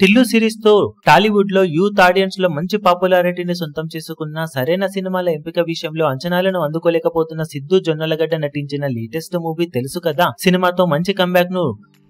Tillu series తో టాలీవుడ్ లో youth audience లో మంచి పాపులారిటీని సొంతం చేసుకున్న సరైన సినిమాల ఎంపిక విషయంలో అంచనాలను అందుకోలేకపోతున్న సిద్ధు జొన్నలగడ్డ నటించిన లేటెస్ట్ మూవీ తెలుసు కదా సినిమాతో మంచి కంబ్యాక్ ను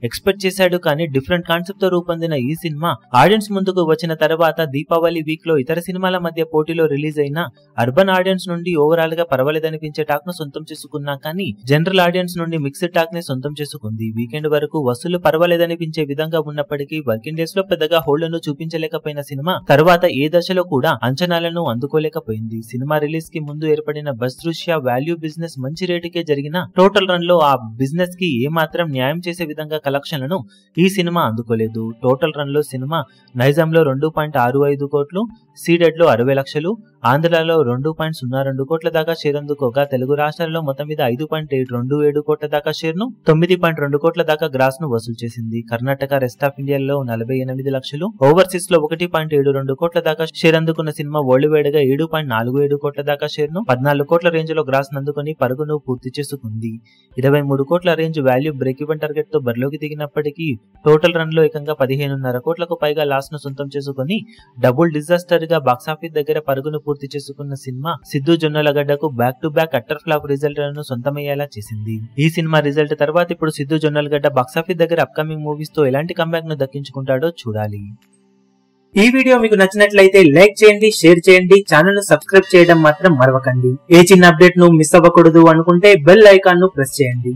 ఎక్స్పెక్ట్ చేశాడు. కానీ డిఫరెంట్ కాన్సెప్ట్ తో రూపొందిన ఈ సినిమా ఆడియన్స్ ముందుకు వచ్చిన తర్వాత దీపావళి వీక్ లో ఇతర సినిమాల మధ్య పోటీలో రిలీజ్ అయిన అర్బన్ ఆడియన్స్ నుండి ఓవరాల్ గా పర్వాలేదనిపించే టాక్ ను సొంతం చేసుకున్నా కానీ జనరల్ ఆడియన్స్ నుండి మిక్స్డ్ టాక్ ని సొంతం చేసుకుంది. వీకెండ్ వరకు వసూలు పర్వాలేదనిపించే విధంగా ఉన్నప్పటికీ వర్కింగ్ డేస్ లో పెద్దగా హోల్డ్ను చూపించలేకపోయిన సినిమా తర్వాత ఏ దశలో కూడా అంచనాలను అందుకోలేకపోయింది. సినిమా రిలీజ్ కి ముందు ఏర్పడిన బస్ దృష్ట్యా వాల్యూ బిజినెస్ మంచి రేటుకే జరిగిన టోటల్ రన్ లో ఆ బిజినెస్ కి ఏమాత్రం న్యాయం చేసే విధంగా కలెక్షన్లను ఈ సినిమా అందుకోలేదు. టోటల్ రన్ లో సినిమా నైజాంలో 2.65 కోట్లు, సీడెడ్ లో 60 లక్షలు, ఆంధ్రాలో 2.02 కోట్ల దాకా షేర్ అందుకోగా తెలుగు రాష్ట్రాల్లో మొత్తం మీద 5.827 కోట్ల దాకా షేర్ ను 9.2 కోట్ల దాకా గ్రాస్ ను వసూలు చేసింది. కర్ణాటక రెస్ట్ ఆఫ్ ఇండియాలో 48 లక్షలు, ఓవర్సీస్ లో 1.72 కోట్ల దాకా షేర్ అందుకున్న సినిమా వరల్డ్ వైడ్ గా 7.47 కోట్ల దాకా షేర్ ను 14 కోట్ల రేంజ్ లో గ్రాస్ నందుకుని పరుగును పూర్తి చేసుకుంది. 23 కోట్ల range value break even target తో బరిలోకి దిగినప్పటికీ టోటల్ రన్ లో ఏకంగా 15.5 కోట్లకు పైగా లాస్ ను సొంతం చేసుకుని డబుల్ డిజాస్టర్ గా బాక్సాఫీస్ దగ్గర పరుగును పూర్తి చేసుకున్న సినిమా సిద్ధు జొన్నలగడ్డకు back to back utter flop result లను సొంతమయ్యేలా చేసింది. ఈ సినిమా రిజల్ట్ తర్వాత ఇప్పుడు సిద్ధు జొన్నలగడ్డ బాక్సాఫీస్ దగ్గర అప్కమింగ్ మూవీస్ తో ఎలాంటి కంబ్యాక్ ను దక్కించుకుంటాడో చూడాలి. ఈ వీడియో మీకు నచ్చినట్లయితే లైక్ చేయండి, షేర్ చేయండి, ఛానల్ ను సబ్స్క్రైబ్ చేయడం మాత్రం మరవకండి. ఏ చిన్న అప్డేట్ ను మిస్ అవ్వకూడదు అనుకుంటే బెల్ ఐకాన్ ను ప్రెస్ చేయండి.